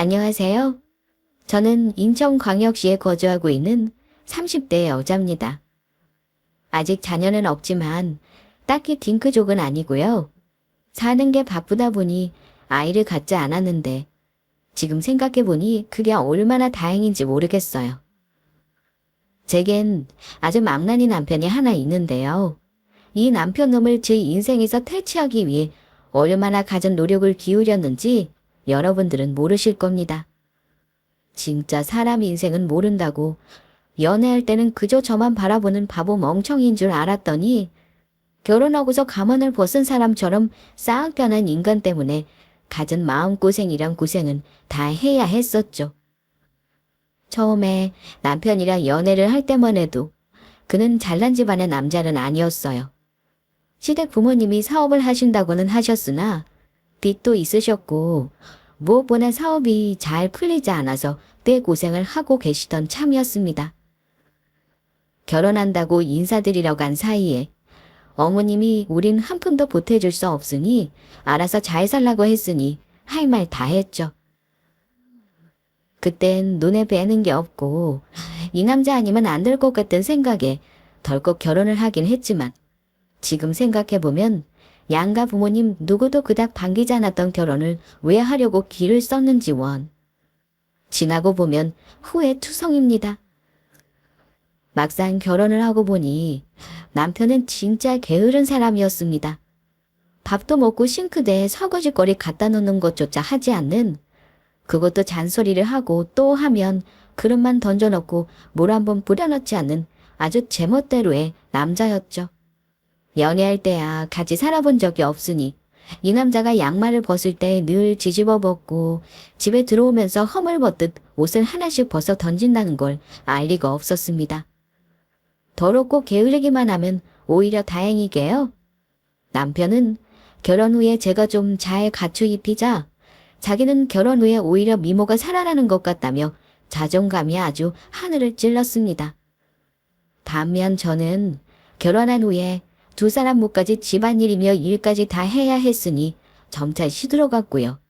안녕하세요. 저는 인천광역시에 거주하고 있는 30대 여자입니다. 아직 자녀는 없지만 딱히 딩크족은 아니고요. 사는 게 바쁘다 보니 아이를 갖지 않았는데 지금 생각해보니 그게 얼마나 다행인지 모르겠어요. 제겐 아주 망나니 남편이 하나 있는데요. 이 남편놈을 제 인생에서 퇴치하기 위해 얼마나 가진 노력을 기울였는지 여러분들은 모르실 겁니다. 진짜 사람 인생은 모른다고 연애할 때는 그저 저만 바라보는 바보 멍청이인 줄 알았더니 결혼하고서 가면을 벗은 사람처럼 싹 변한 인간 때문에 갖은 마음고생이란 고생은 다 해야 했었죠. 처음에 남편이랑 연애를 할 때만 해도 그는 잘난 집안의 남자는 아니었어요. 시댁 부모님이 사업을 하신다고는 하셨으나 빚도 있으셨고 무엇보다 사업이 잘 풀리지 않아서 꽤 고생을 하고 계시던 참이었습니다. 결혼한다고 인사드리러 간 사이에 어머님이 우린 한 푼도 보태줄 수 없으니 알아서 잘 살라고 했으니 할 말 다 했죠. 그땐 눈에 뵈는 게 없고 이 남자 아니면 안 될 것 같은 생각에 덜컥 결혼을 하긴 했지만 지금 생각해보면 양가 부모님 누구도 그닥 반기지 않았던 결혼을 왜 하려고 기를 썼는지 원. 지나고 보면 후회투성입니다. 막상 결혼을 하고 보니 남편은 진짜 게으른 사람이었습니다. 밥도 먹고 싱크대에 설거지거리 갖다 놓는 것조차 하지 않는, 그것도 잔소리를 하고 또 하면 그릇만 던져놓고 물 한번 뿌려놓지 않는 아주 제멋대로의 남자였죠. 연애할 때야 같이 살아본 적이 없으니 이 남자가 양말을 벗을 때 늘 뒤집어 벗고 집에 들어오면서 허물 벗듯 옷을 하나씩 벗어 던진다는 걸 알 리가 없었습니다. 더럽고 게으르기만 하면 오히려 다행이게요. 남편은 결혼 후에 제가 좀 잘 갖춰 입히자 자기는 결혼 후에 오히려 미모가 살아나는 것 같다며 자존감이 아주 하늘을 찔렀습니다. 반면 저는 결혼한 후에 두 사람 몫까지 집안일이며 일까지 다 해야 했으니 점차 시들어갔고요.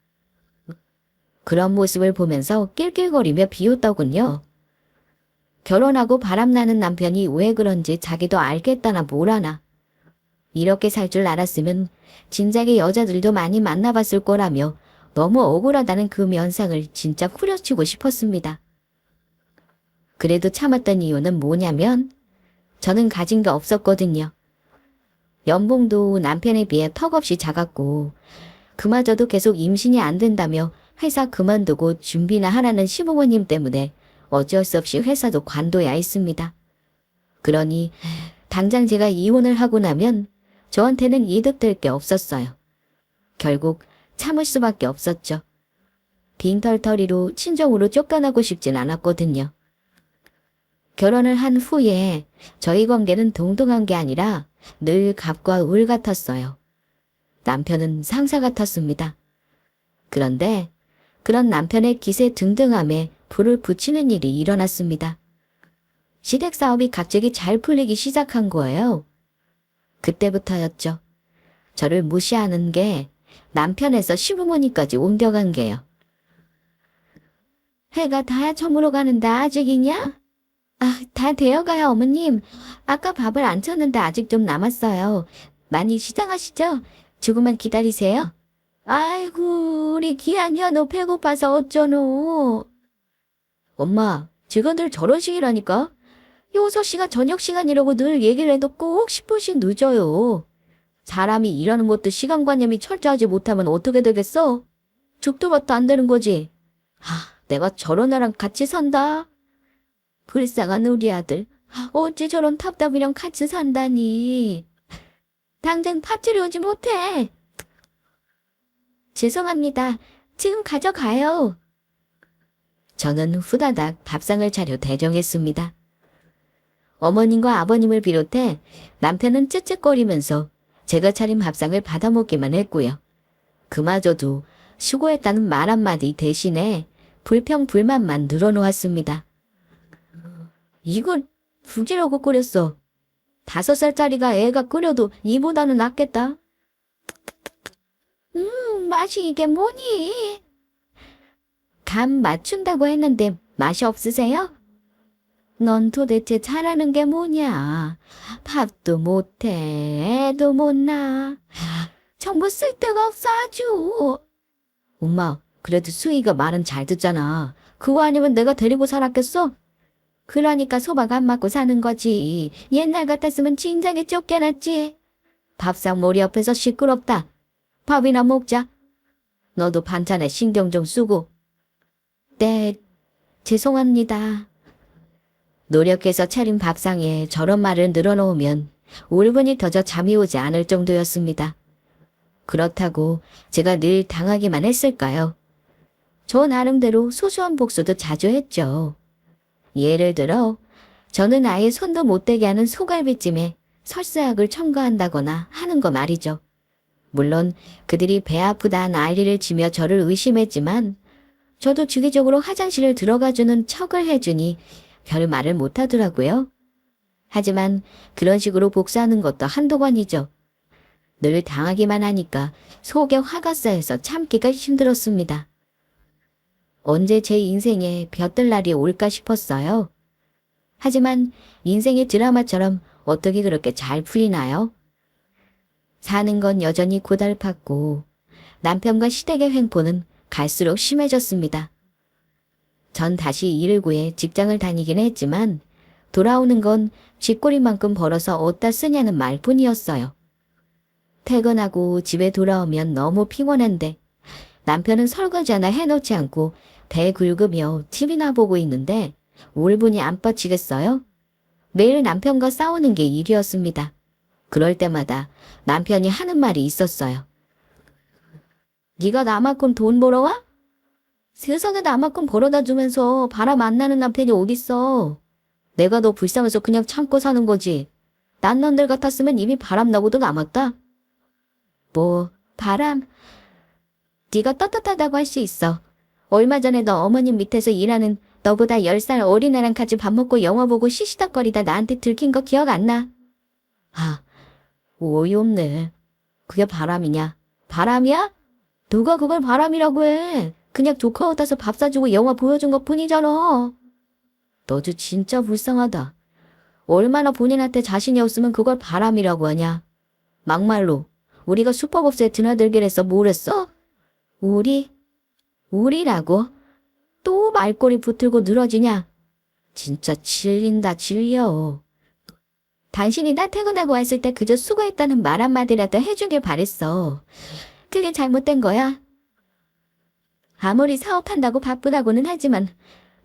그런 모습을 보면서 낄낄거리며 비웃더군요. 결혼하고 바람나는 남편이 왜 그런지 자기도 알겠다나 뭐라나. 이렇게 살 줄 알았으면 진작에 여자들도 많이 만나봤을 거라며 너무 억울하다는 그 면상을 진짜 후려치고 싶었습니다. 그래도 참았던 이유는 뭐냐면 저는 가진 게 없었거든요. 연봉도 남편에 비해 턱없이 작았고 그마저도 계속 임신이 안 된다며 회사 그만두고 준비나 하라는 시부모님 때문에 어쩔 수 없이 회사도 관둬야 했습니다. 그러니 당장 제가 이혼을 하고 나면 저한테는 이득될 게 없었어요. 결국 참을 수밖에 없었죠. 빈털터리로 친정으로 쫓겨나고 싶진 않았거든요. 결혼을 한 후에 저희 관계는 동등한 게 아니라 늘 갑과 울 같았어요. 남편은 상사 같았습니다. 그런데 그런 남편의 기세 등등함에 불을 붙이는 일이 일어났습니다. 시댁 사업이 갑자기 잘 풀리기 시작한 거예요. 그때부터였죠. 저를 무시하는 게 남편에서 시부모님까지 옮겨간 게요. 해가 다 저물어 가는데 아직이냐? 다 되어가요, 어머님. 아까 밥을 안 쳤는데 아직 좀 남았어요. 많이 시장하시죠? 조금만 기다리세요. 아이고, 우리 귀한 현우 배고파서 어쩌노. 엄마, 직원들 저런식이라니까? 요 6시가 저녁 시간이라고 늘 얘기를 해도 꼭 10분씩 늦어요. 사람이 일하는 것도 시간관념이 철저하지 못하면 어떻게 되겠어? 죽도 밥도 안 되는 거지. 내가 저런 애랑 같이 산다. 불쌍한 우리 아들. 어찌 저런 답답이랑 같이 산다니. 당장 밥 들여오지 못해. 죄송합니다. 지금 가져가요. 저는 후다닥 밥상을 차려 대정했습니다. 어머님과 아버님을 비롯해 남편은 쯧쯧거리면서 제가 차린 밥상을 받아먹기만 했고요. 그마저도 수고했다는 말 한마디 대신에 불평불만만 늘어놓았습니다. 이걸 부지라고 끓였어. 5살짜리가 애가 끓여도 이보다는 낫겠다. 맛이 이게 뭐니? 간 맞춘다고 했는데 맛이 없으세요? 넌 도대체 잘하는 게 뭐냐? 밥도 못해, 애도 못 낳아. 전부 쓸데가 없어 아주. 엄마, 그래도 수희가 말은 잘 듣잖아. 그거 아니면 내가 데리고 살았겠어? 그러니까 소박 안 맞고 사는 거지. 옛날 같았으면 진작에 쫓겨났지. 밥상 머리 옆에서 시끄럽다. 밥이나 먹자. 너도 반찬에 신경 좀 쓰고. 네, 죄송합니다. 노력해서 차린 밥상에 저런 말을 늘어놓으면 5분이 더져 잠이 오지 않을 정도였습니다. 그렇다고 제가 늘 당하기만 했을까요? 저 나름대로 소소한 복수도 자주 했죠. 예를 들어 저는 아예 손도 못 대게 하는 소갈비찜에 설사약을 첨가한다거나 하는 거 말이죠. 물론 그들이 배 아프다 난리를 치며 저를 의심했지만 저도 주기적으로 화장실을 들어가주는 척을 해주니 별 말을 못하더라고요. 하지만 그런 식으로 복수하는 것도 한두 번이죠. 늘 당하기만 하니까 속에 화가 쌓여서 참기가 힘들었습니다. 언제 제 인생에 볕들 날이 올까 싶었어요. 하지만 인생의 드라마처럼 어떻게 그렇게 잘 풀리나요? 사는 건 여전히 고달팠고 남편과 시댁의 횡포는 갈수록 심해졌습니다. 전 다시 일을 구해 직장을 다니긴 했지만 돌아오는 건 쥐꼬리만큼 벌어서 어디다 쓰냐는 말뿐이었어요. 퇴근하고 집에 돌아오면 너무 피곤한데 남편은 설거지 하나 해놓지 않고 배 긁으며 TV나 보고 있는데 울분이 안 뻗치겠어요? 매일 남편과 싸우는 게 일이었습니다. 그럴 때마다 남편이 하는 말이 있었어요. 네가 나만큼 돈 벌어와? 세상에 나만큼 벌어다 주면서 바람 안 나는 남편이 어딨어. 내가 너 불쌍해서 그냥 참고 사는 거지. 난 넌들 같았으면 이미 바람 나고도 남았다. 뭐 바람? 네가 떳떳하다고 할 수 있어. 얼마 전에 너 어머님 밑에서 일하는 너보다 10살 어린애랑 같이 밥 먹고 영화 보고 시시덕거리다 나한테 들킨 거 기억 안 나? 아, 어이없네. 그게 바람이냐? 바람이야? 누가 그걸 바람이라고 해. 그냥 조카 얻어서 밥 사주고 영화 보여준 것 뿐이잖아. 너도 진짜 불쌍하다. 얼마나 본인한테 자신이 없으면 그걸 바람이라고 하냐. 막말로 우리가 슈퍼복스에 드나들기랬어 뭐랬어? 우리라고? 또 말꼬리 붙들고 늘어지냐? 진짜 질린다 질려. 당신이 나 퇴근하고 왔을 때 그저 수고했다는 말 한마디라도 해주길 바랬어. 그게 잘못된 거야? 아무리 사업한다고 바쁘다고는 하지만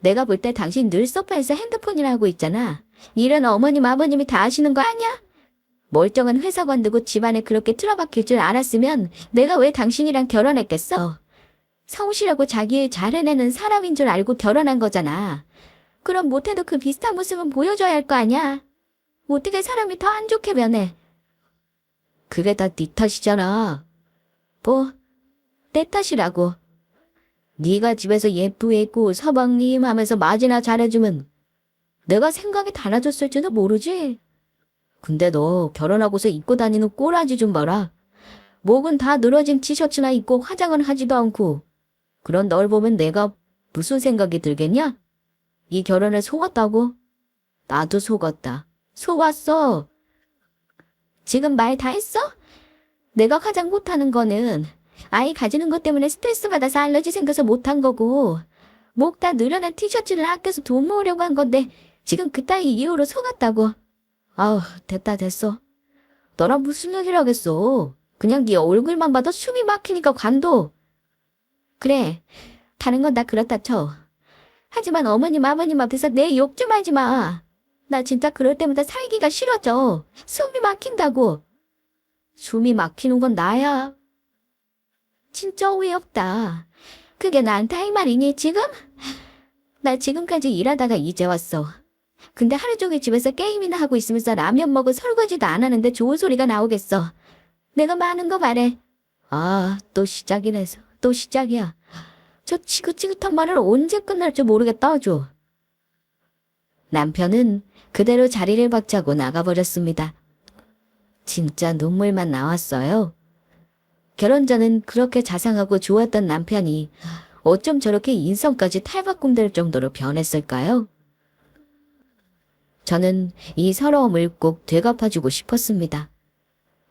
내가 볼 때 당신 늘 소파에서 핸드폰이나 하고 있잖아. 일은 어머님 아버님이 다 하시는 거 아니야? 멀쩡한 회사 관두고 집안에 그렇게 틀어박힐 줄 알았으면 내가 왜 당신이랑 결혼했겠어? 성실하고 자기 일 잘 해내는 사람인 줄 알고 결혼한 거잖아. 그럼 못해도 그 비슷한 모습은 보여줘야 할 거 아니야. 어떻게 사람이 더 안 좋게 변해? 그게 다 네 탓이잖아. 뭐? 내 탓이라고. 네가 집에서 예쁘게 입고 서방님 하면서 맞이나 잘해주면 내가 생각이 달라졌을지도 모르지. 근데 너 결혼하고서 입고 다니는 꼬라지 좀 봐라. 목은 다 늘어진 티셔츠나 입고 화장은 하지도 않고. 그런 널 보면 내가 무슨 생각이 들겠냐? 이 결혼에 속았다고? 나도 속았다. 속았어. 지금 말 다 했어? 내가 가장 못하는 거는 아이 가지는 것 때문에 스트레스 받아서 알러지 생겨서 못한 거고 목 다 늘어난 티셔츠를 아껴서 돈 모으려고 한 건데 지금 그따위 이유로 속았다고. 아우 됐어. 너랑 무슨 얘기를 하겠어. 그냥 네 얼굴만 봐도 숨이 막히니까 관둬. 그래 다른 건 다 그렇다 쳐. 하지만 어머님 아버님 앞에서 내 욕 좀 하지 마. 나 진짜 그럴 때마다 살기가 싫어져. 숨이 막힌다고. 숨이 막히는 건 나야. 진짜 어이없다. 그게 나한테 할 말이니 지금? 나 지금까지 일하다가 이제 왔어. 근데 하루 종일 집에서 게임이나 하고 있으면서 라면 먹고 설거지도 안 하는데 좋은 소리가 나오겠어. 내가 많은 거 말해. 아, 또 시작이네. 또 시작이야. 저 지긋지긋한 말을 언제 끝날 줄 모르겠다 아주. 남편은 그대로 자리를 박차고 나가버렸습니다. 진짜 눈물만 나왔어요. 결혼 전은 그렇게 자상하고 좋았던 남편이 어쩜 저렇게 인성까지 탈바꿈될 정도로 변했을까요? 저는 이 서러움을 꼭 되갚아주고 싶었습니다.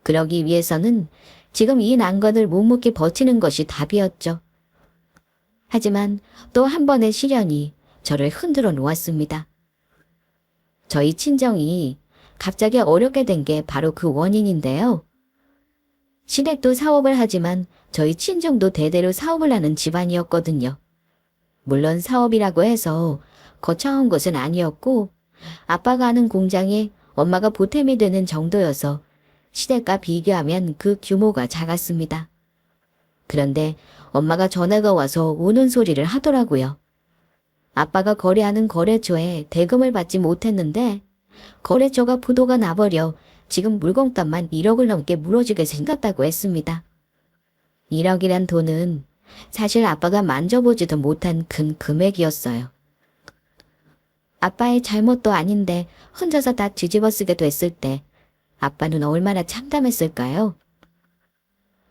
그러기 위해서는 지금 이 난관을 묵묵히 버티는 것이 답이었죠. 하지만 또 한 번의 시련이 저를 흔들어 놓았습니다. 저희 친정이 갑자기 어렵게 된 게 바로 그 원인인데요. 시댁도 사업을 하지만 저희 친정도 대대로 사업을 하는 집안이었거든요. 물론 사업이라고 해서 거창한 것은 아니었고 아빠가 하는 공장에 엄마가 보탬이 되는 정도여서 시댁과 비교하면 그 규모가 작았습니다. 그런데 엄마가 전화가 와서 우는 소리를 하더라고요. 아빠가 거래하는 거래처에 대금을 받지 못했는데 거래처가 부도가 나버려 지금 물건값만 1억을 넘게 무너지게 생겼다고 했습니다. 1억이란 돈은 사실 아빠가 만져보지도 못한 큰 금액이었어요. 아빠의 잘못도 아닌데 혼자서 다 뒤집어 쓰게 됐을 때 아빠는 얼마나 참담했을까요?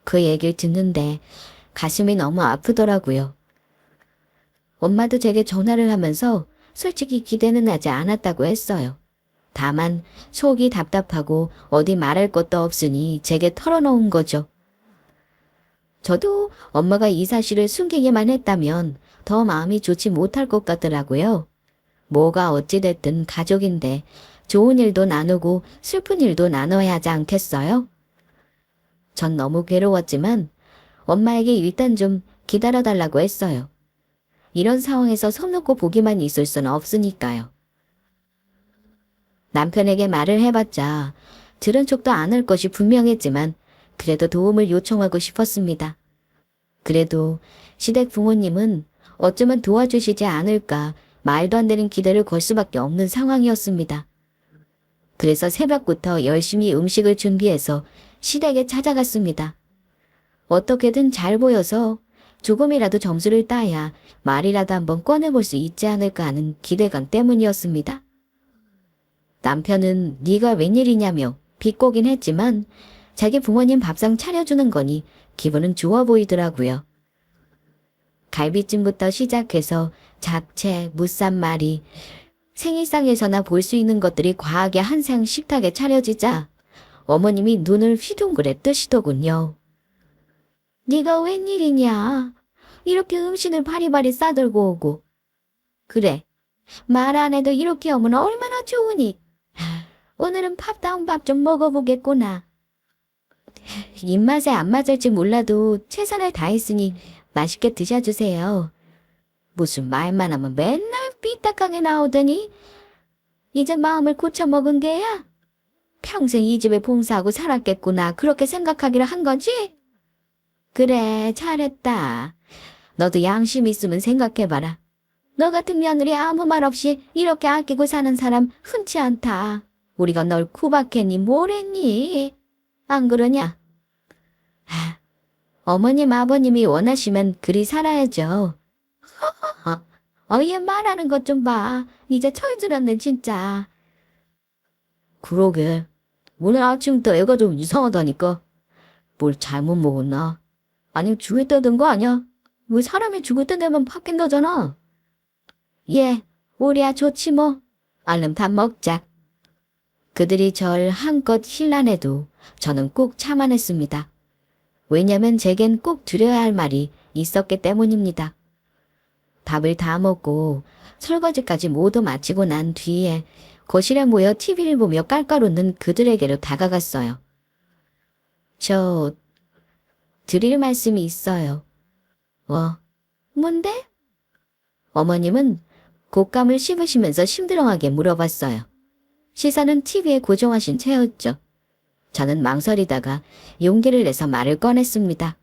그 얘기를 듣는데 가슴이 너무 아프더라고요. 엄마도 제게 전화를 하면서 솔직히 기대는 하지 않았다고 했어요. 다만 속이 답답하고 어디 말할 것도 없으니 제게 털어놓은 거죠. 저도 엄마가 이 사실을 숨기기만 했다면 더 마음이 좋지 못할 것 같더라고요. 뭐가 어찌됐든 가족인데 좋은 일도 나누고 슬픈 일도 나눠야 하지 않겠어요? 전 너무 괴로웠지만 엄마에게 일단 좀 기다려달라고 했어요. 이런 상황에서 손 놓고 보기만 있을 수는 없으니까요. 남편에게 말을 해봤자 들은 척도 안 할 것이 분명했지만 그래도 도움을 요청하고 싶었습니다. 그래도 시댁 부모님은 어쩌면 도와주시지 않을까 말도 안 되는 기대를 걸 수밖에 없는 상황이었습니다. 그래서 새벽부터 열심히 음식을 준비해서 시댁에 찾아갔습니다. 어떻게든 잘 보여서 조금이라도 점수를 따야 말이라도 한번 꺼내볼 수 있지 않을까 하는 기대감 때문이었습니다. 남편은 네가 웬일이냐며 비꼬긴 했지만 자기 부모님 밥상 차려주는 거니 기분은 좋아 보이더라고요. 갈비찜부터 시작해서 잡채, 무쌈말이, 생일상에서나 볼 수 있는 것들이 과하게 한 상 식탁에 차려지자 어머님이 눈을 휘둥그레 뜨시더군요. 네가 웬일이냐? 이렇게 음식을 바리바리 싸들고 오고. 그래, 말 안 해도 이렇게 오면 얼마나 좋으니. 오늘은 팝다운 밥 좀 먹어보겠구나. 입맛에 안 맞을지 몰라도 최선을 다했으니 맛있게 드셔주세요. 무슨 말만 하면 맨날 삐딱하게 나오더니 이제 마음을 고쳐먹은 게야? 평생 이 집에 봉사하고 살았겠구나 그렇게 생각하기로 한 거지? 그래, 잘했다. 너도 양심 있으면 생각해봐라. 너 같은 며느리 아무 말 없이 이렇게 아끼고 사는 사람 흔치 않다. 우리가 널 구박했니 뭐랬니? 안 그러냐? 어머님 아버님이 원하시면 그리 살아야죠. 얘 말하는 것 좀 봐. 이제 철들었네 진짜. 그러게. 오늘 아침부터 애가 좀 이상하다니까. 뭘 잘못 먹었나? 아니 죽을 때 된 거 아니야? 왜 사람이 죽을 때 되면 바뀐다잖아. 예, 우리야 좋지 뭐. 얼른 밥 먹자. 그들이 절 한껏 힐난해도 저는 꼭 참아냈습니다. 왜냐면 제겐 꼭 드려야 할 말이 있었기 때문입니다. 밥을 다 먹고 설거지까지 모두 마치고 난 뒤에 거실에 모여 TV를 보며 깔깔 웃는 그들에게로 다가갔어요. 저 드릴 말씀이 있어요. 뭔데? 어머님은 곶감을 씹으시면서 심드렁하게 물어봤어요. 시선은 TV에 고정하신 채였죠. 저는 망설이다가 용기를 내서 말을 꺼냈습니다.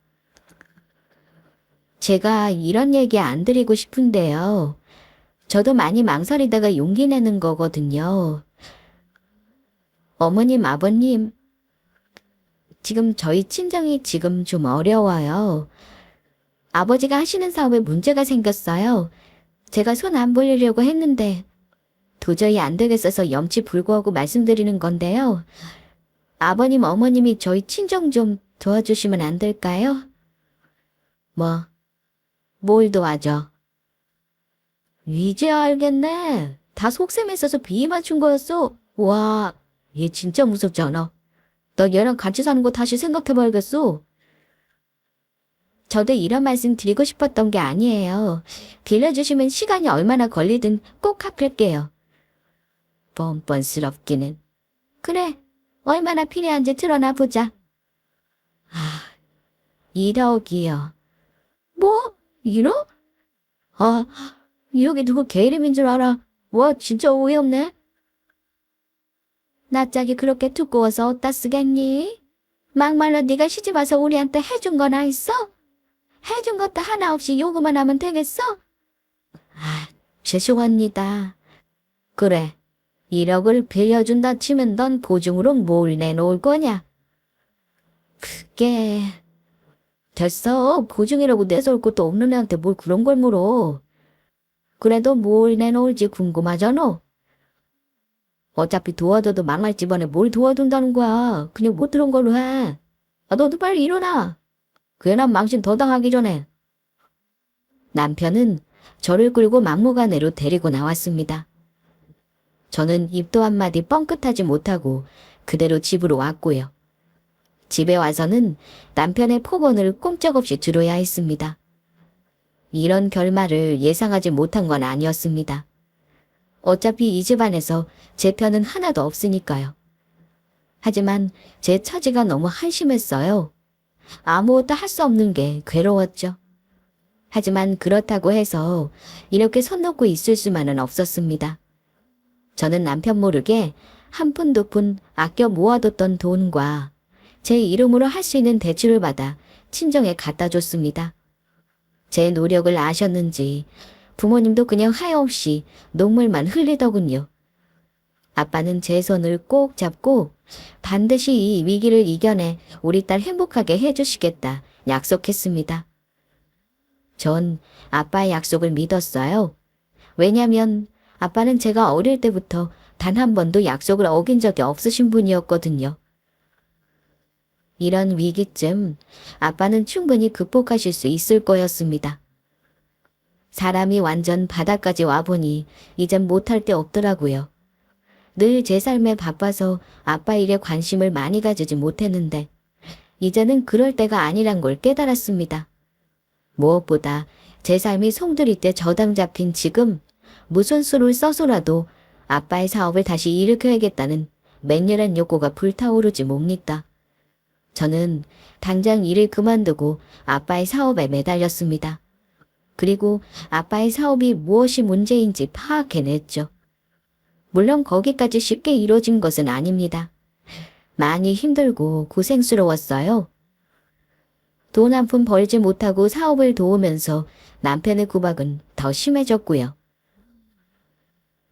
제가 이런 얘기 안 드리고 싶은데요. 저도 많이 망설이다가 용기 내는 거거든요. 어머님, 아버님, 지금 저희 친정이 지금 좀 어려워요. 아버지가 하시는 사업에 문제가 생겼어요. 제가 손 안 벌리려고 했는데 도저히 안 되겠어서 염치불구하고 말씀드리는 건데요. 아버님, 어머님이 저희 친정 좀 도와주시면 안 될까요? 뭘 도와줘? 이제 알겠네. 다 속셈했어서 비 맞춘 거였어. 와, 얘 진짜 무섭잖아. 나 얘랑 같이 사는 거 다시 생각해봐야겠어. 저도 이런 말씀 드리고 싶었던 게 아니에요. 빌려주시면 시간이 얼마나 걸리든 꼭 갚을게요. 뻔뻔스럽기는. 그래, 얼마나 필요한지 드러나 보자. 아, 1억이요. 뭐? 1억? 아, 1억이 누구 개 이름인 줄 알아. 와, 진짜 어이없네. 납작이 그렇게 두꺼워서 어디다 쓰겠니? 막말로 네가 시집와서 우리한테 해준 거나 있어? 해준 것도 하나 없이 요구만 하면 되겠어? 아, 죄송합니다. 그래, 1억을 빌려준다 치면 넌 보증으로 뭘 내놓을 거냐? 그게... 됐어. 보증이라고 내세울 것도 없는 애한테 뭘 그런 걸 물어. 그래도 뭘 내놓을지 궁금하잖아. 어차피 도와줘도 망할 집안에 뭘 도와준다는 거야. 그냥 못 들은 걸로 해. 아, 너도 빨리 일어나. 괜한 망신 더 당하기 전에. 남편은 저를 끌고 막무가내로 데리고 나왔습니다. 저는 입도 한마디 뻥끗하지 못하고 그대로 집으로 왔고요. 집에 와서는 남편의 폭언을 꼼짝없이 들어야 했습니다. 이런 결말을 예상하지 못한 건 아니었습니다. 어차피 이 집안에서 제 편은 하나도 없으니까요. 하지만 제 처지가 너무 한심했어요. 아무것도 할 수 없는 게 괴로웠죠. 하지만 그렇다고 해서 이렇게 손 놓고 있을 수만은 없었습니다. 저는 남편 모르게 한 푼 두 푼 아껴 모아뒀던 돈과 제 이름으로 할 수 있는 대출을 받아 친정에 갖다 줬습니다. 제 노력을 아셨는지 부모님도 그냥 하염없이 눈물만 흘리더군요. 아빠는 제 손을 꼭 잡고 반드시 이 위기를 이겨내 우리 딸 행복하게 해주시겠다 약속했습니다. 전 아빠의 약속을 믿었어요. 왜냐면 아빠는 제가 어릴 때부터 단 한 번도 약속을 어긴 적이 없으신 분이었거든요. 이런 위기쯤 아빠는 충분히 극복하실 수 있을 거였습니다. 사람이 완전 바닥까지 와보니 이젠 못할 데 없더라고요. 늘 제 삶에 바빠서 아빠 일에 관심을 많이 가지지 못했는데 이제는 그럴 때가 아니란 걸 깨달았습니다. 무엇보다 제 삶이 송두리 때 저당 잡힌 지금 무슨 수를 써서라도 아빠의 사업을 다시 일으켜야겠다는 맹렬한 욕구가 불타오르지 뭡니까. 저는 당장 일을 그만두고 아빠의 사업에 매달렸습니다. 그리고 아빠의 사업이 무엇이 문제인지 파악해냈죠. 물론 거기까지 쉽게 이루어진 것은 아닙니다. 많이 힘들고 고생스러웠어요. 돈 한 푼 벌지 못하고 사업을 도우면서 남편의 구박은 더 심해졌고요.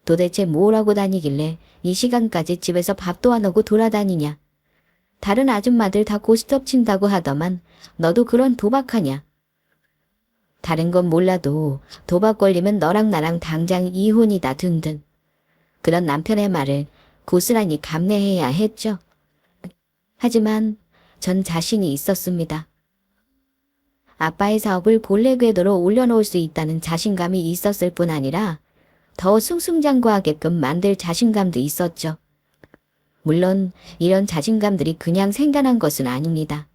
도대체 뭘 하고 다니길래 이 시간까지 집에서 밥도 안 하고 돌아다니냐. 다른 아줌마들 다 고스톱 친다고 하더만 너도 그런 도박하냐. 다른 건 몰라도 도박 걸리면 너랑 나랑 당장 이혼이다 등등. 그런 남편의 말을 고스란히 감내해야 했죠. 하지만 전 자신이 있었습니다. 아빠의 사업을 본래 궤도로 올려놓을 수 있다는 자신감이 있었을 뿐 아니라 더 승승장구하게끔 만들 자신감도 있었죠. 물론 이런 자신감들이 그냥 생겨난 것은 아닙니다.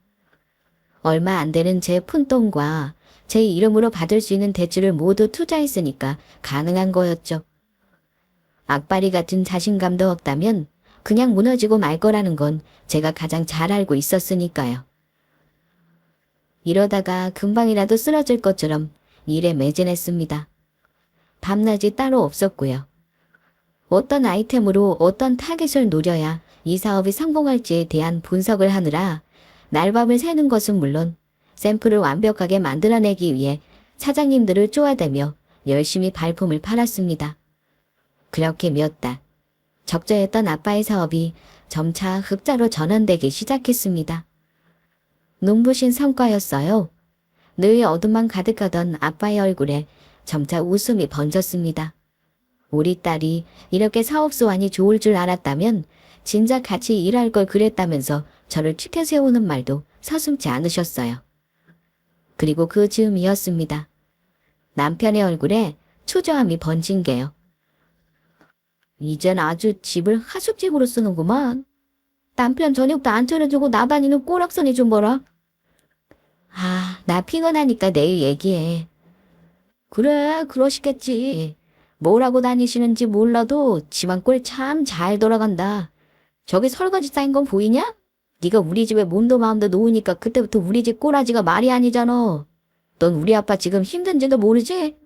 얼마 안 되는 제 푼돈과 제 이름으로 받을 수 있는 대출을 모두 투자했으니까 가능한 거였죠. 악바리 같은 자신감도 없다면 그냥 무너지고 말 거라는 건 제가 가장 잘 알고 있었으니까요. 이러다가 금방이라도 쓰러질 것처럼 일에 매진했습니다. 밤낮이 따로 없었고요. 어떤 아이템으로 어떤 타겟을 노려야 이 사업이 성공할지에 대한 분석을 하느라 날밤을 새는 것은 물론 샘플을 완벽하게 만들어내기 위해 사장님들을 쪼아대며 열심히 발품을 팔았습니다. 그렇게 몇 달, 적자였던 아빠의 사업이 점차 흑자로 전환되기 시작했습니다. 눈부신 성과였어요. 늘 어둠만 가득하던 아빠의 얼굴에 점차 웃음이 번졌습니다. 우리 딸이 이렇게 사업 수완이 좋을 줄 알았다면 진작 같이 일할 걸 그랬다면서 저를 치켜 세우는 말도 서슴지 않으셨어요. 그리고 그 즈음이었습니다. 남편의 얼굴에 초조함이 번진 게요. 이젠 아주 집을 하숙집으로 쓰는구만. 남편 저녁도 안 차려주고 나 다니는 꼬락서니 좀 봐라. 아, 나 피곤하니까 내일 얘기해. 그래, 그러시겠지. 뭘 하고 다니시는지 몰라도 집안 꼴 참 잘 돌아간다. 저기 설거지 쌓인 건 보이냐? 네가 우리 집에 몸도 마음도 놓으니까 그때부터 우리 집 꼬라지가 말이 아니잖아. 넌 우리 아빠 지금 힘든지도 모르지?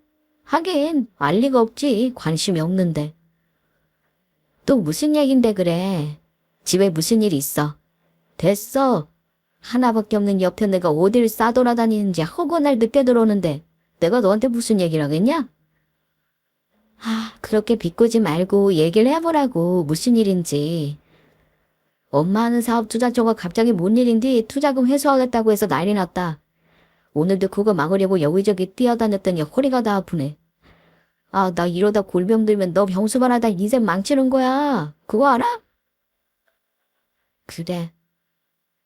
하긴 알 리가 없지. 관심이 없는데. 또 무슨 얘긴데 그래. 집에 무슨 일 있어. 됐어. 하나밖에 없는 옆에 내가 어딜 싸돌아다니는지 허구날 늦게 들어오는데 내가 너한테 무슨 얘기를 하겠냐? 아, 그렇게 비꼬지 말고 얘기를 해보라고. 무슨 일인지. 엄마 하는 사업 투자처가 갑자기 뭔 일인지 투자금 회수하겠다고 해서 난리 났다. 오늘도 그거 막으려고 여기저기 뛰어다녔더니 허리가 다 아프네. 아, 나 이러다 골병 들면 너 병수만 하다 인생 망치는 거야. 그거 알아? 그래.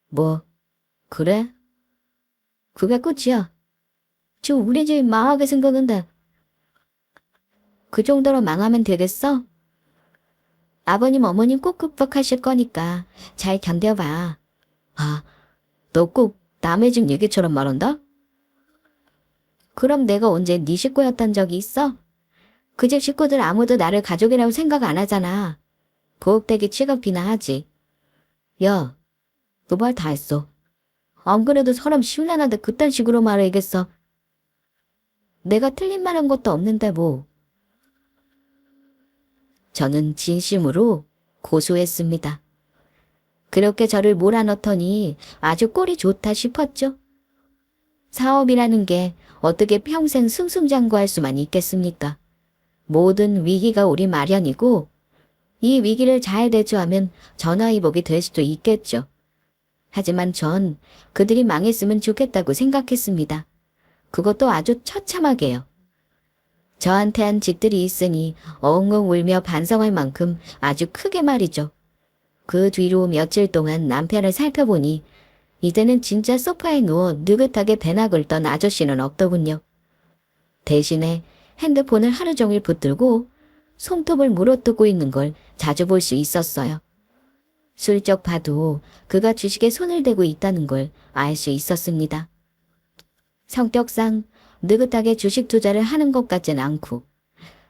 뭐, 그래? 그게 끝이야. 지금 우리 집 망하게 생겼는데 그 정도로 망하면 되겠어? 아버님, 어머님 꼭 극복하실 거니까 잘 견뎌봐. 아, 너 꼭 남의 집 얘기처럼 말한다? 그럼 내가 언제 네 식구였던 적이 있어? 그 집 식구들 아무도 나를 가족이라고 생각 안 하잖아. 보호되기 취급이나 하지. 야, 너 말 다 했어. 안 그래도 사람 심란한데 그딴 식으로 말해야겠어. 내가 틀린 말 한 것도 없는데 뭐. 저는 진심으로 고소했습니다. 그렇게 저를 몰아넣더니 아주 꼴이 좋다 싶었죠. 사업이라는 게 어떻게 평생 승승장구할 수만 있겠습니까? 모든 위기가 우리 마련이고 이 위기를 잘 대처하면 전화위복이 될 수도 있겠죠. 하지만 전 그들이 망했으면 좋겠다고 생각했습니다. 그것도 아주 처참하게요. 저한테 한 짓들이 있으니 엉엉 울며 반성할 만큼 아주 크게 말이죠. 그 뒤로 며칠 동안 남편을 살펴보니 이제는 진짜 소파에 누워 느긋하게 배나 긁던 아저씨는 없더군요. 대신에 핸드폰을 하루 종일 붙들고 손톱을 물어뜯고 있는 걸 자주 볼 수 있었어요. 슬쩍 봐도 그가 주식에 손을 대고 있다는 걸 알 수 있었습니다. 성격상 느긋하게 주식 투자를 하는 것 같진 않고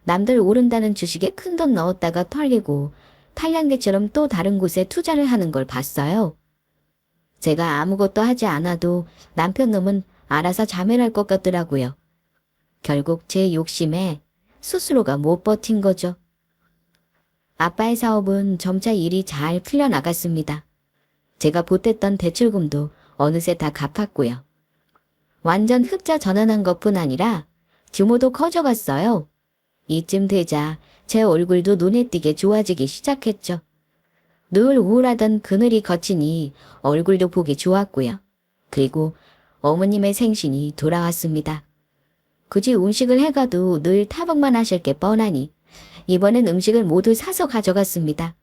남들 오른다는 주식에 큰돈 넣었다가 털리고 탈량개처럼 또 다른 곳에 투자를 하는 걸 봤어요. 제가 아무것도 하지 않아도 남편 놈은 알아서 자멸할 것 같더라고요. 결국 제 욕심에 스스로가 못 버틴 거죠. 아빠의 사업은 점차 일이 잘 풀려나갔습니다. 제가 보탰던 대출금도 어느새 다 갚았고요. 완전 흑자 전환한 것뿐 아니라 규모도 커져갔어요. 이쯤 되자 제 얼굴도 눈에 띄게 좋아지기 시작했죠. 늘 우울하던 그늘이 거치니 얼굴도 보기 좋았고요. 그리고 어머님의 생신이 돌아왔습니다. 굳이 음식을 해가도 늘 타박만 하실 게 뻔하니 이번엔 음식을 모두 사서 가져갔습니다.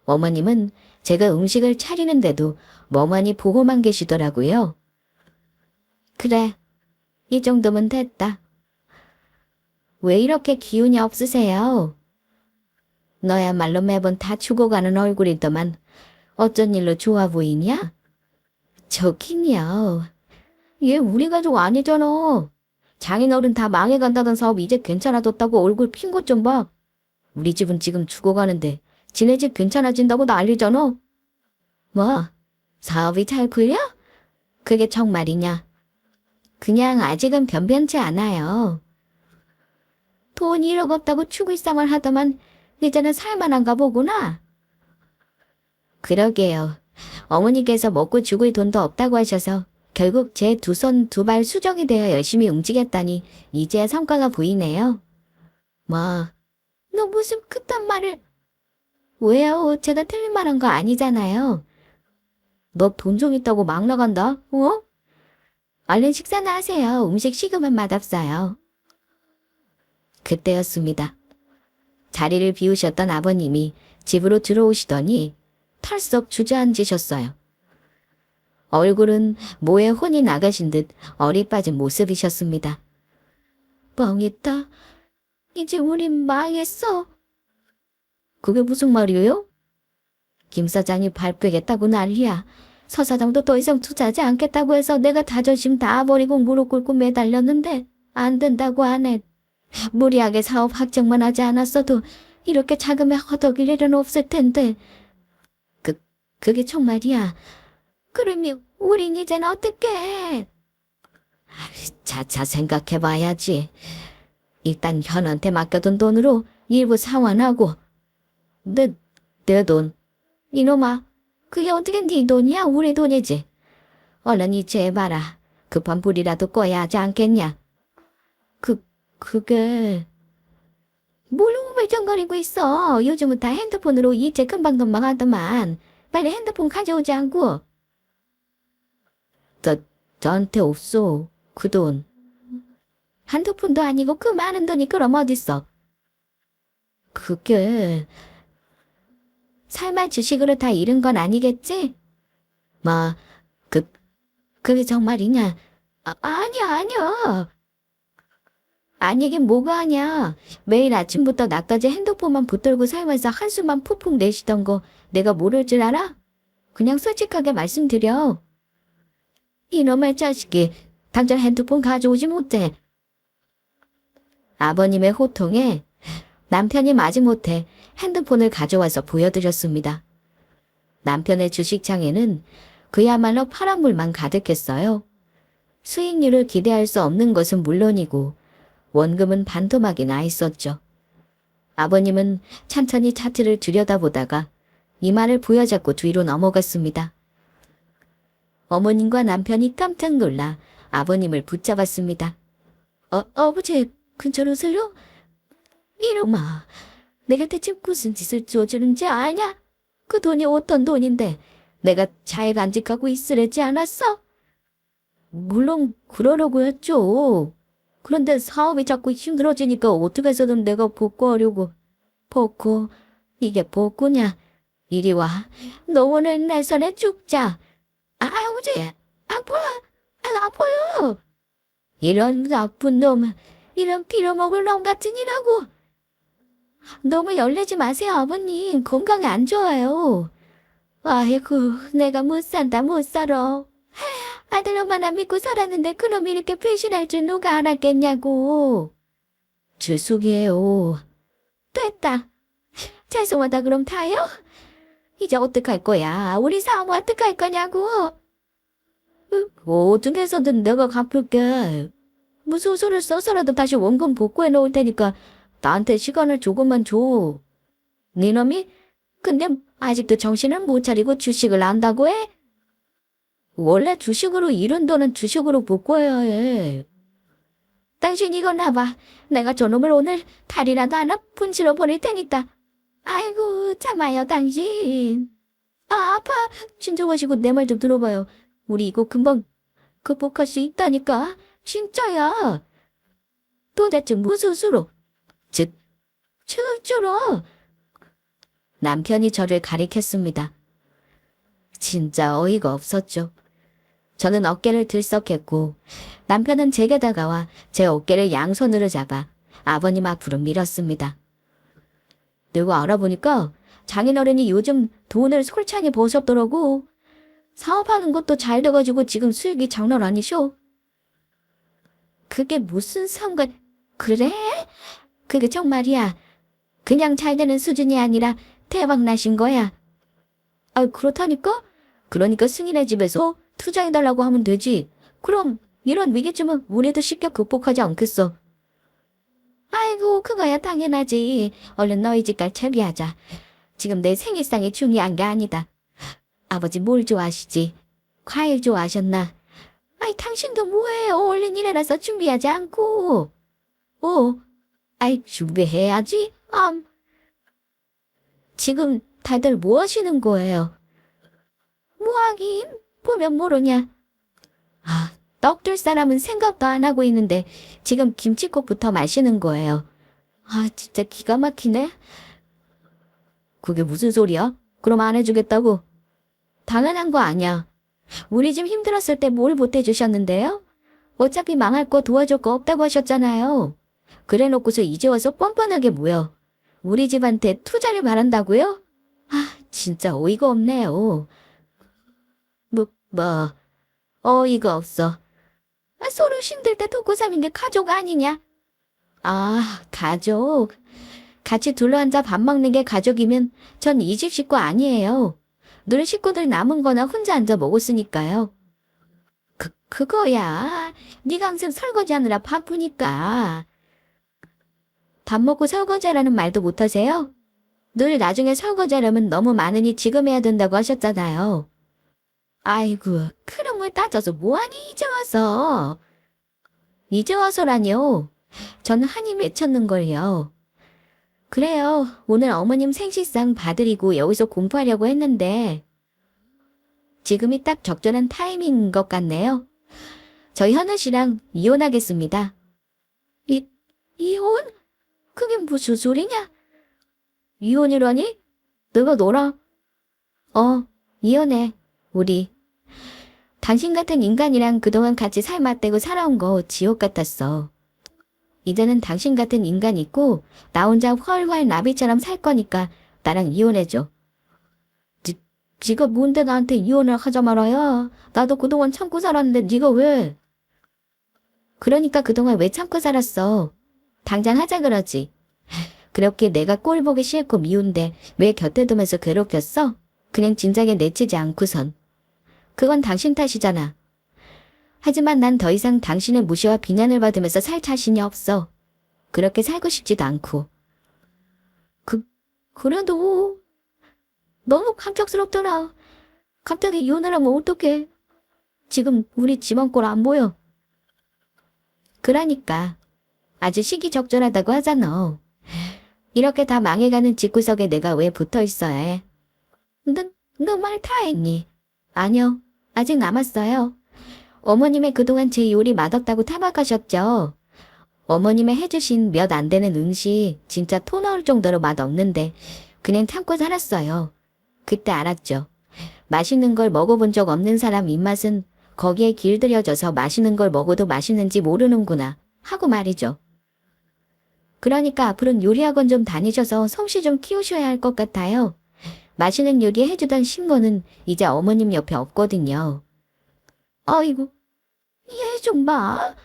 어머님은 제가 음식을 차리는데도 멍하니 보고만 계시더라고요. 그래, 이 정도면 됐다. 왜 이렇게 기운이 없으세요? 너야말로 매번 다 죽어가는 얼굴이더만 어쩐 일로 좋아 보이냐? 좋긴요. 얘 우리 가족 아니잖아. 장인어른 다 망해간다던 사업 이제 괜찮아졌다고 얼굴 핀 것 좀 봐. 우리 집은 지금 죽어가는데 지네 집 괜찮아진다고 난리잖아. 뭐? 사업이 잘 풀려? 그게 정말이냐? 그냥 아직은 변변치 않아요. 돈 1억 없다고 추구일상을 하더만 이제는 살만한가 보구나. 그러게요. 어머니께서 먹고 죽을 돈도 없다고 하셔서 결국 제 두 손 두 발 수정이 되어 열심히 움직였다니 이제야 성과가 보이네요. 뭐, 너 무슨 그딴 말을... 왜요? 제가 틀린 말 한 거 아니잖아요. 너 돈 좀 있다고 막 나간다, 어? 얼른 식사나 하세요. 음식 식으면 맛없어요. 그때였습니다. 자리를 비우셨던 아버님이 집으로 들어오시더니 털썩 주저앉으셨어요. 얼굴은 모에 혼이 나가신 듯 얼이 빠진 모습이셨습니다. 망했다. 이제 우린 망했어. 그게 무슨 말이에요? 김 사장이 발표겠다고 난리야. 서 사장도 더 이상 투자하지 않겠다고 해서 내가 자존심 다 버리고 무릎 꿇고 매달렸는데 안 된다고 하네. 무리하게 사업 확정만 하지 않았어도 이렇게 자금에 허덕일 일은 없을 텐데. 그게 정말이야. 그러면 우린 이젠 어떡해? 차차 생각해봐야지. 일단 현한테 맡겨둔 돈으로 일부 상환하고. 내 돈. 이놈아, 그게 어떻게 네 돈이야? 우리 돈이지. 얼른 이체해봐라. 급한 불이라도 꺼야 하지 않겠냐? 그게... 뭘 우물쩡거리고 있어. 요즘은 다 핸드폰으로 이체 금방 하더만. 빨리 핸드폰 가져오지 않고. 저한테 없어. 그 돈. 한두 푼도 아니고 그 많은 돈이 그럼 어딨어? 그게... 설마 주식으로 다 잃은 건 아니겠지? 마, 그게 정말이냐? 아니야. 아니긴 뭐가 아냐. 매일 아침부터 나까지 핸드폰만 붙들고 살면서 한숨만 푹푹 내쉬던 거 내가 모를 줄 알아? 그냥 솔직하게 말씀드려. 이놈의 자식이 당장 핸드폰 가져오지 못해. 아버님의 호통에 남편이 마지못해 핸드폰을 가져와서 보여드렸습니다. 남편의 주식창에는 그야말로 파란 물만 가득했어요. 수익률을 기대할 수 없는 것은 물론이고 원금은 반토막이 나 있었죠. 아버님은 찬찬히 차트를 들여다보다가 이마를 부여잡고 뒤로 넘어갔습니다. 어머님과 남편이 깜짝 놀라 아버님을 붙잡았습니다. 아버지, 근처로 오세요? 이놈아, 내가 대체 무슨 짓을 저지른지 아냐? 그 돈이 어떤 돈인데 내가 잘 간직하고 있으려지 않았어? 물론 그러려고 했죠. 그런데 사업이 자꾸 힘들어지니까 어떻게 해서든 내가 복구하려고. 복구? 이게 복구냐? 이리 와. 너 오늘 내 손에 죽자. 아버지, 아파요. 이런 나쁜 놈, 이런 빌어먹을 놈 같은 이라고. 너무 열내지 마세요, 아버님. 건강에 안 좋아요. 아이고, 내가 못 산다, 못 살아. 아들 엄마나 믿고 살았는데 그놈 이렇게 배신할 줄 누가 알았겠냐고. 죄송해요. 됐다. 죄송하다 그럼 다요? 이제 어떡할 거야? 우리 사업 어떡할 거냐고. 어떻게 해서든 내가 갚을게. 무슨 소리를 써서라도 다시 원금 복구해 놓을 테니까 나한테 시간을 조금만 줘. 니놈이? 근데 아직도 정신을 못 차리고 주식을 안다고 해? 원래 주식으로 잃은 돈은 주식으로 복구해야 해. 당신 이거 놔봐. 내가 저놈을 오늘 다리라도 하나 분실러 버릴 테니까. 아이고 참아요 당신. 아파. 진정하시고 내 말 좀 들어봐요. 우리 이거 금방 극복할 수 있다니까. 진짜야. 도대체 무슨 수로? 추주로. 남편이 저를 가리켰습니다. 진짜 어이가 없었죠. 저는 어깨를 들썩했고 남편은 제게 다가와 제 어깨를 양손으로 잡아 아버님 앞으로 밀었습니다. 내가 알아보니까 장인어른이 요즘 돈을 솔찬히 버셨더라고. 사업하는 것도 잘 돼가지고 지금 수익이 장난 아니쇼. 그게 무슨 상관... 그래? 그게 정말이야. 그냥 잘 되는 수준이 아니라 대박 나신 거야. 그렇다니까? 그러니까 승인의 집에서 투자해달라고 하면 되지. 그럼 이런 위기쯤은 우리도 쉽게 극복하지 않겠어. 아이고 그거야 당연하지. 얼른 너희 집 갈 채비하자. 지금 내 생일상이 중요한 게 아니다. 아버지 뭘 좋아하시지? 과일 좋아하셨나? 아이 당신도 뭐해. 얼른 일어나서 준비하지 않고. 준비해야지. 지금 다들 뭐 하시는 거예요? 뭐 하긴? 보면 모르냐. 떡들 사람은 생각도 안 하고 있는데 지금 김치국부터 마시는 거예요. 진짜 기가 막히네. 그게 무슨 소리야? 그럼 안 해주겠다고? 당연한 거 아니야. 우리 집 힘들었을 때 뭘 못해주셨는데요? 어차피 망할 거 도와줄 거 없다고 하셨잖아요. 그래놓고서 이제 와서 뻔뻔하게 뭐여. 우리 집한테 투자를 바란다고요? 아, 진짜 어이가 없네요. 뭐, 어이가 없어. 아, 서로 힘들 때 돕고 사는 게 가족 아니냐? 아, 가족. 같이 둘러앉아 밥 먹는 게 가족이면 전 이 집 식구 아니에요. 늘 식구들 남은 거나 혼자 앉아 먹었으니까요. 그거야. 네가 항상 설거지하느라 바쁘니까. 밥 먹고 설거지하라는 말도 못하세요? 늘 나중에 설거지하려면 너무 많으니 지금 해야 된다고 하셨잖아요. 아이고, 그런 걸 따져서 뭐하니 이제 와서. 이제 와서라뇨. 저는 한이 맺혔는걸요. 그래요. 오늘 어머님 생신상 받으리고 여기서 공부하려고 했는데 지금이 딱 적절한 타이밍인 것 같네요. 저희 현우 씨랑 이혼하겠습니다. 이혼? 그게 무슨 소리냐? 이혼이라니? 너가 놀아? 이혼해. 우리. 당신 같은 인간이랑 그동안 같이 살맛대고 살아온 거 지옥 같았어. 이제는 당신 같은 인간 있고 나 혼자 훨훨 나비처럼 살 거니까 나랑 이혼해줘. 지가 뭔데 나한테 이혼을 하자 말아야. 나도 그동안 참고 살았는데 네가 왜? 그러니까 그동안 왜 참고 살았어? 당장 하자 그러지. 그렇게 내가 꼴 보기 싫고 미운데 왜 곁에 두면서 괴롭혔어? 그냥 진작에 내치지 않고선. 그건 당신 탓이잖아. 하지만 난 더 이상 당신의 무시와 비난을 받으면서 살 자신이 없어. 그렇게 살고 싶지도 않고. 그래도 너무 감격스럽더라. 갑자기 이혼을 하면 어떡해. 지금 우리 집안 꼴 안 보여. 그러니까 아주 시기적절하다고 하잖아. 이렇게 다 망해가는 집구석에 내가 왜 붙어있어야 해. 너 말 다 했니? 아니요. 아직 남았어요. 어머님의 그동안 제 요리 맛없다고 타박하셨죠. 어머님의 해주신 몇 안 되는 음식 진짜 토 나올 정도로 맛없는데 그냥 참고 살았어요. 그때 알았죠. 맛있는 걸 먹어본 적 없는 사람 입맛은 거기에 길들여져서 맛있는 걸 먹어도 맛있는지 모르는구나 하고 말이죠. 그러니까 앞으로는 요리학원 좀 다니셔서 솜씨 좀 키우셔야 할 것 같아요. 맛있는 요리 해주던 신고는 이제 어머님 옆에 없거든요. 아이고, 얘 좀 봐.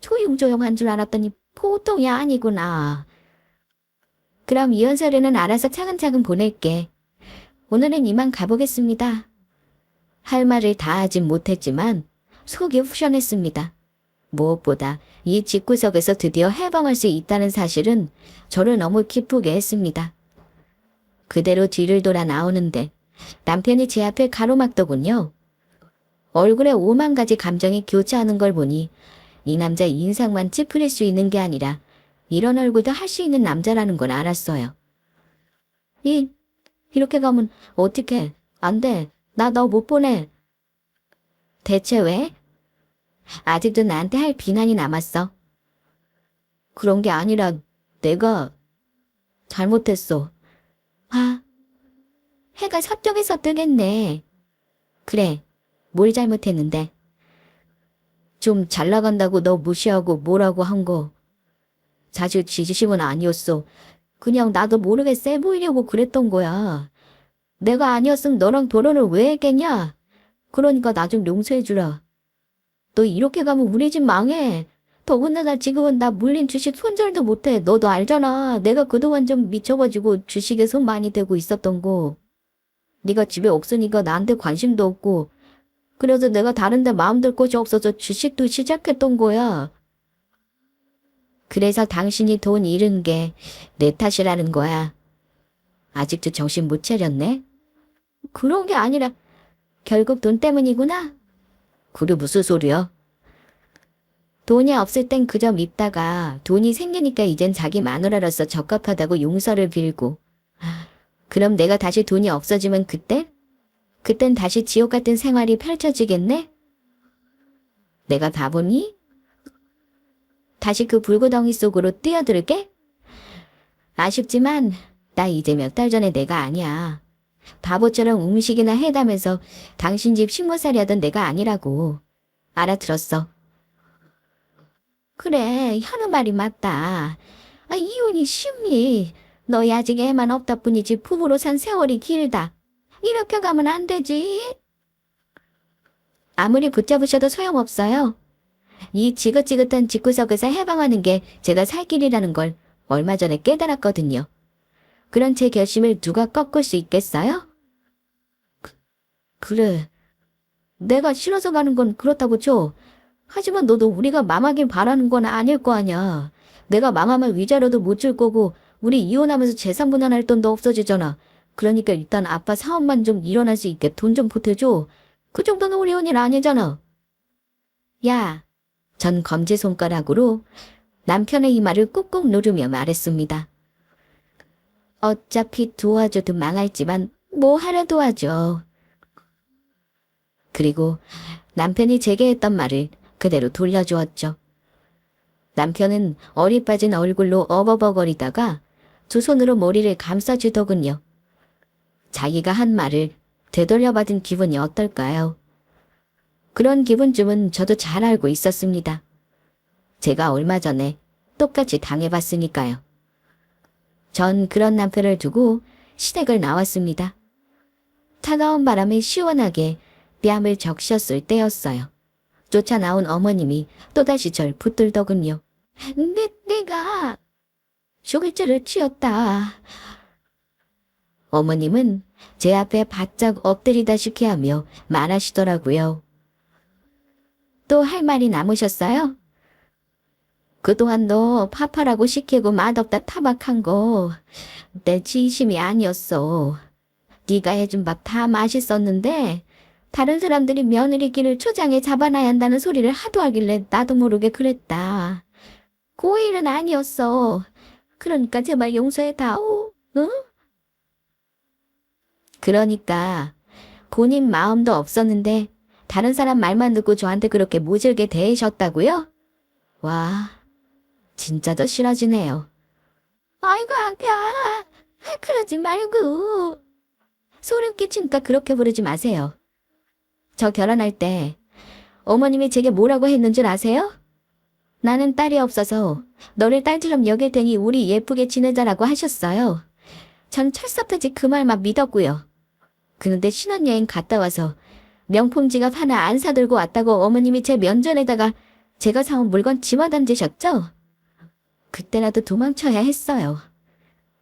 조용조용한 줄 알았더니 보통이 아니구나. 그럼 이혼 서류는 알아서 차근차근 보낼게. 오늘은 이만 가보겠습니다. 할 말을 다 하진 못했지만 속이 후련했습니다. 무엇보다 이 집구석에서 드디어 해방할 수 있다는 사실은 저를 너무 기쁘게 했습니다. 그대로 뒤를 돌아 나오는데 남편이 제 앞에 가로막더군요. 얼굴에 5만 가지 감정이 교차하는 걸 보니 이 남자 인상만 찌푸릴 수 있는 게 아니라 이런 얼굴도 할 수 있는 남자라는 걸 알았어요. 이렇게 가면 어떡해. 안 돼. 나 너 못 보내. 대체 왜? 아직도 나한테 할 비난이 남았어. 그런 게 아니라 내가 잘못했어. 아, 해가 서쪽에서 뜨겠네. 그래, 뭘 잘못했는데. 좀 잘 나간다고 너 무시하고 뭐라고 한 거. 사실 지지심은 아니었어. 그냥 나도 모르게 쎄 보이려고 그랬던 거야. 내가 아니었으면 너랑 결혼을 왜 했겠냐? 그러니까 나 좀 용서해주라. 너 이렇게 가면 우리 집 망해. 더군다나 지금은 나 물린 주식 손절도 못해. 너도 알잖아. 내가 그동안 좀 미쳐가지고 주식에 손 많이 대고 있었던 거. 네가 집에 없으니까 나한테 관심도 없고 그래서 내가 다른 데 마음 들 곳이 없어서 주식도 시작했던 거야. 그래서 당신이 돈 잃은 게 내 탓이라는 거야. 아직도 정신 못 차렸네? 그런 게 아니라 결국 돈 때문이구나? 그게 무슨 소리야? 돈이 없을 땐 그저 밉다가 돈이 생기니까 이젠 자기 마누라로서 적합하다고 용서를 빌고. 그럼 내가 다시 돈이 없어지면 그땐 다시 지옥 같은 생활이 펼쳐지겠네? 내가 바보니? 다시 그 불구덩이 속으로 뛰어들게? 아쉽지만 나 이제 몇 달 전에 내가 아니야. 바보처럼 음식이나 해다면서 당신 집 식모살이 하던 내가 아니라고. 알아들었어. 그래, 현우 말이 맞다. 이혼이 쉽니? 너희 아직 애만 없다 뿐이지 부부로 산 세월이 길다. 이렇게 가면 안 되지. 아무리 붙잡으셔도 소용없어요. 이 지긋지긋한 집구석에서 해방하는 게 제가 살 길이라는 걸 얼마 전에 깨달았거든요. 그런 제 결심을 누가 꺾을 수 있겠어요? 그래. 내가 싫어서 가는 건 그렇다고 쳐. 하지만 너도 우리가 망하길 바라는 건 아닐 거 아니야. 내가 망하면 위자료도 못 줄 거고 우리 이혼하면서 재산 분할할 돈도 없어지잖아. 그러니까 일단 아빠 사업만 좀 일어날 수 있게 돈 좀 보태줘. 그 정도는 어려운 일 아니잖아. 야, 전 검지손가락으로 남편의 이마를 꾹꾹 누르며 말했습니다. 어차피 도와줘도 망할지만 뭐 하려 도와줘. 그리고 남편이 제게 했던 말을 그대로 돌려주었죠. 남편은 어리 빠진 얼굴로 어버버거리다가 두 손으로 머리를 감싸주더군요. 자기가 한 말을 되돌려받은 기분이 어떨까요? 그런 기분쯤은 저도 잘 알고 있었습니다. 제가 얼마 전에 똑같이 당해봤으니까요. 전 그런 남편을 두고 시댁을 나왔습니다. 차가운 바람이 시원하게 뺨을 적셨을 때였어요. 쫓아 나온 어머님이 또다시 절 붙들더군요. 내가 쇼일죄를 지었다. 어머님은 제 앞에 바짝 엎드리다시피 하며 말하시더라고요. 또 할 말이 남으셨어요? 그동안 너 파파라고 시키고 맛없다 타박한 거 내 진심이 아니었어. 네가 해준 밥 다 맛있었는데 다른 사람들이 며느리끼를 초장에 잡아놔야 한다는 소리를 하도 하길래 나도 모르게 그랬다. 고의는 아니었어. 그러니까 제발 용서해다오. 응? 그러니까 본인 마음도 없었는데 다른 사람 말만 듣고 저한테 그렇게 모질게 대하셨다고요? 와, 진짜 더 싫어지네요. 아이고, 아까 그러지 말고. 소름 끼치니까 그렇게 부르지 마세요. 저 결혼할 때 어머님이 제게 뭐라고 했는 줄 아세요? 나는 딸이 없어서 너를 딸처럼 여길 테니 우리 예쁘게 지내자라고 하셨어요. 전 철석같이 그 말만 믿었고요. 그런데 신혼여행 갔다 와서 명품 지갑 하나 안 사들고 왔다고 어머님이 제 면전에다가 제가 사온 물건 집어 던지셨죠? 그때라도 도망쳐야 했어요.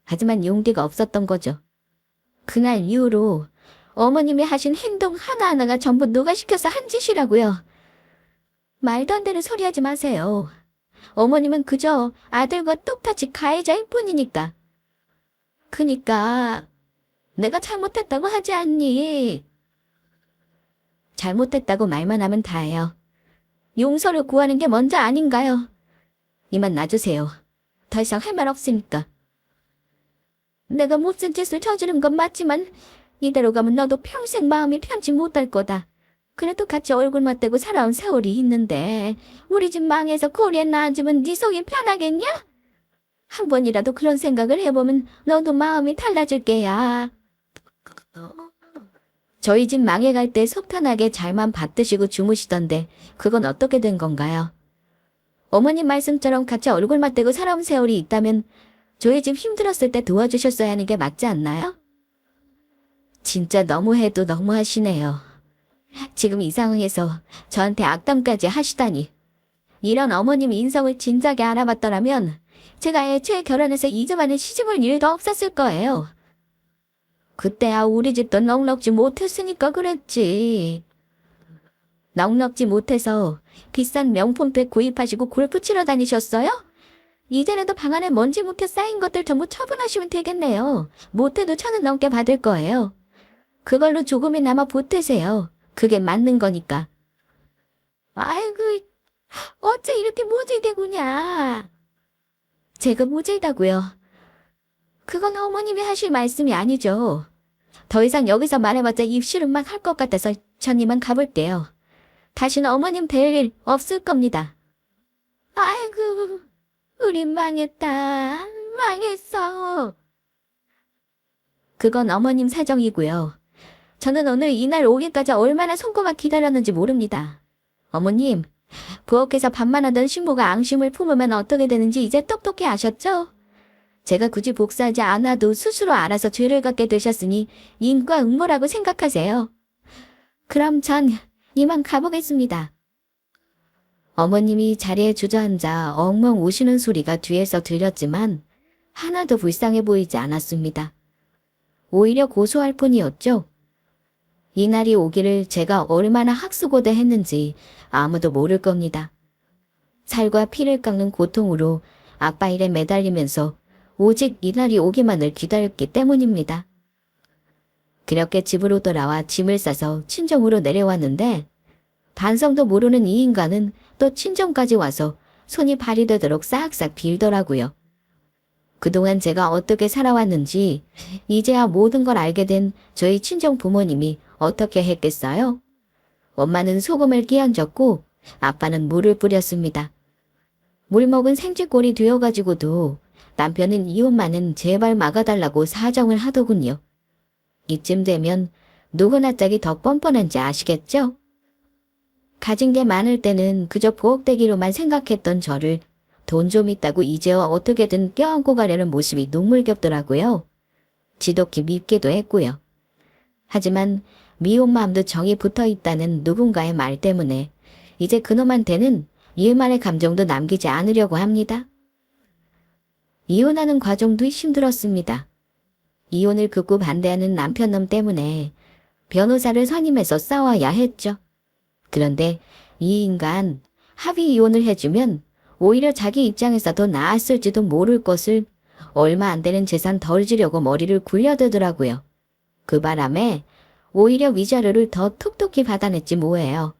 하지만 용기가 없었던 거죠. 그날 이후로 어머님이 하신 행동 하나하나가 전부 누가 시켜서 한 짓이라고요. 말도 안 되는 소리 하지 마세요. 어머님은 그저 아들과 똑같이 가해자일 뿐이니까. 그니까 내가 잘못했다고 하지 않니? 잘못했다고 말만 하면 다예요. 용서를 구하는 게 먼저 아닌가요? 이만 놔주세요. 더 이상 할 말 없으니까. 내가 못쓴 짓을 저지른 건 맞지만 이대로 가면 너도 평생 마음이 편치 못할 거다. 그래도 같이 얼굴 맞대고 살아온 세월이 있는데 우리 집 망해서 고리에 나앉으면 네 속이 편하겠냐? 한 번이라도 그런 생각을 해보면 너도 마음이 달라질 게야. 저희 집 망해갈 때 속 편하게 잘만 받드시고 주무시던데 그건 어떻게 된 건가요? 어머님 말씀처럼 같이 얼굴 맞대고 살아온 세월이 있다면 저희 집 힘들었을 때 도와주셨어야 하는 게 맞지 않나요? 진짜 너무해도 너무하시네요. 지금 이 상황에서 저한테 악담까지 하시다니. 이런 어머님 인성을 진작에 알아봤더라면 제가 애초에 결혼해서 이 집안에 시집올 일도 없었을 거예요. 그때야 우리 집도 넉넉지 못했으니까 그랬지. 넉넉지 못해서 비싼 명품백 구입하시고 골프 치러 다니셨어요? 이제라도 방 안에 먼지 묵혀 쌓인 것들 전부 처분하시면 되겠네요. 못해도 1,000원 넘게 받을 거예요. 그걸로 조금이나마 보태세요. 그게 맞는 거니까. 아이고, 어째 이렇게 모질대구냐. 제가 모질다고요. 그건 어머님이 하실 말씀이 아니죠. 더 이상 여기서 말해봤자 입씨름만 할 것 같아서 전 이만 가볼게요. 다시는 어머님 뵐 일 없을 겁니다. 아이고, 우리 망했다. 망했어. 그건 어머님 사정이고요. 저는 오늘 이날 오기까지 얼마나 손꼽아 기다렸는지 모릅니다. 어머님, 부엌에서 밥만 하던 신부가 앙심을 품으면 어떻게 되는지 이제 똑똑히 아셨죠? 제가 굳이 복수하지 않아도 스스로 알아서 죄를 갖게 되셨으니 인과 응모라고 생각하세요. 그럼 전 이만 가보겠습니다. 어머님이 자리에 주저앉아 엉엉 우시는 소리가 뒤에서 들렸지만 하나도 불쌍해 보이지 않았습니다. 오히려 고소할 뿐이었죠. 이날이 오기를 제가 얼마나 학수고대했는지 아무도 모를 겁니다. 살과 피를 깎는 고통으로 아빠 일에 매달리면서 오직 이날이 오기만을 기다렸기 때문입니다. 그렇게 집으로 돌아와 짐을 싸서 친정으로 내려왔는데 반성도 모르는 이 인간은 또 친정까지 와서 손이 발이 되도록 싹싹 빌더라고요. 그동안 제가 어떻게 살아왔는지 이제야 모든 걸 알게 된 저희 친정 부모님이 어떻게 했겠어요? 엄마는 소금을 끼얹었고 아빠는 물을 뿌렸습니다. 물 먹은 생쥐꼴이 되어가지고도 남편은 이 엄마는 제발 막아달라고 사정을 하더군요. 이쯤 되면 누구나 짝이 더 뻔뻔한지 아시겠죠? 가진 게 많을 때는 그저 부엌대기로만 생각했던 저를 돈 좀 있다고 이제와 어떻게든 껴안고 가려는 모습이 눈물겹더라고요. 지독히 밉기도 했고요. 하지만 미운 마음도 정이 붙어있다는 누군가의 말 때문에 이제 그놈한테는 일말의 감정도 남기지 않으려고 합니다. 이혼하는 과정도 힘들었습니다. 이혼을 극구 반대하는 남편놈 때문에 변호사를 선임해서 싸워야 했죠. 그런데 이 인간 합의 이혼을 해주면 오히려 자기 입장에서 더 나았을지도 모를 것을 얼마 안 되는 재산 덜 주려고 머리를 굴려대더라고요. 그 바람에 오히려 위자료를 더 톡톡히 받아냈지 뭐예요.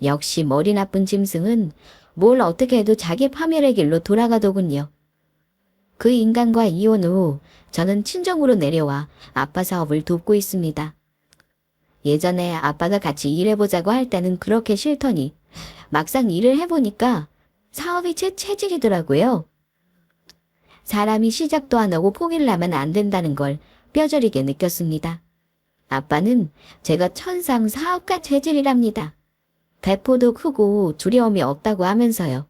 역시 머리 나쁜 짐승은 뭘 어떻게 해도 자기 파멸의 길로 돌아가더군요. 그 인간과 이혼 후 저는 친정으로 내려와 아빠 사업을 돕고 있습니다. 예전에 아빠가 같이 일해보자고 할 때는 그렇게 싫더니 막상 일을 해보니까 사업이 제 체질이더라고요. 사람이 시작도 안 하고 포기를 하면 안 된다는 걸 뼈저리게 느꼈습니다. 아빠는 제가 천상 사업가 체질이랍니다. 배포도 크고 두려움이 없다고 하면서요.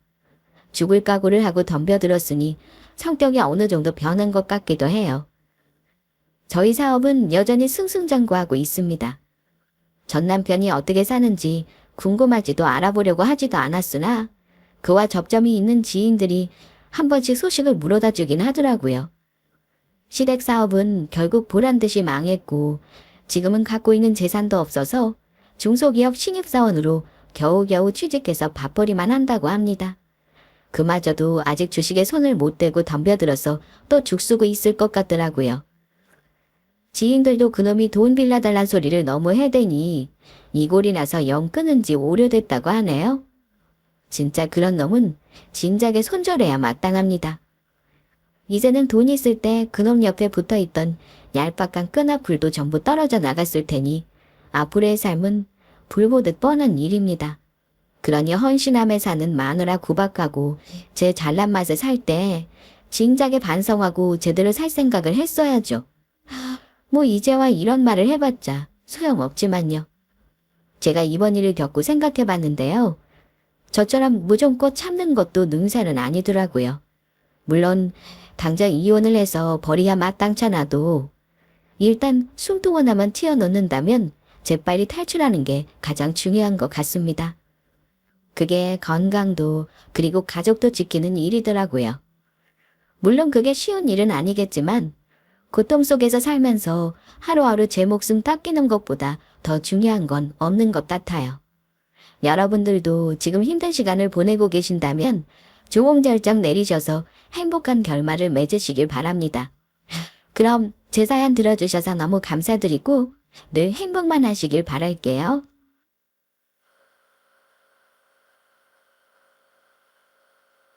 죽을 각오를 하고 덤벼들었으니 성격이 어느 정도 변한 것 같기도 해요. 저희 사업은 여전히 승승장구하고 있습니다. 전 남편이 어떻게 사는지 궁금하지도 알아보려고 하지도 않았으나 그와 접점이 있는 지인들이 한 번씩 소식을 물어다 주긴 하더라고요. 시댁 사업은 결국 보란듯이 망했고 지금은 갖고 있는 재산도 없어서 중소기업 신입사원으로 겨우겨우 취직해서 밥벌이만 한다고 합니다. 그마저도 아직 주식에 손을 못 대고 덤벼들어서 또 죽쓰고 있을 것 같더라고요. 지인들도 그놈이 돈 빌려달란 소리를 너무 해대니 이골이 나서 영 끊은 지 오래됐다고 하네요. 진짜 그런 놈은 진작에 손절해야 마땅합니다. 이제는 돈 있을 때 그놈 옆에 붙어있던 얄팍한 끈앞불도 전부 떨어져 나갔을 테니 앞으로의 삶은 불보듯 뻔한 일입니다. 그러니 헌신함에 사는 마누라 구박하고 제 잘난 맛을 살 때 진작에 반성하고 제대로 살 생각을 했어야죠. 뭐 이제와 이런 말을 해봤자 소용없지만요. 제가 이번 일을 겪고 생각해봤는데요. 저처럼 무조건 참는 것도 능사는 아니더라고요. 물론 당장 이혼을 해서 벌이야 마땅찮아도 일단 숨통 하나만 튀어놓는다면 재빨리 탈출하는 게 가장 중요한 것 같습니다. 그게 건강도 그리고 가족도 지키는 일이더라고요. 물론 그게 쉬운 일은 아니겠지만 고통 속에서 살면서 하루하루 제 목숨 닦이는 것보다 더 중요한 건 없는 것 같아요. 여러분들도 지금 힘든 시간을 보내고 계신다면 조홍절정 내리셔서 행복한 결말을 맺으시길 바랍니다. 그럼 제 사연 들어주셔서 너무 감사드리고 늘 행복만 하시길 바랄게요.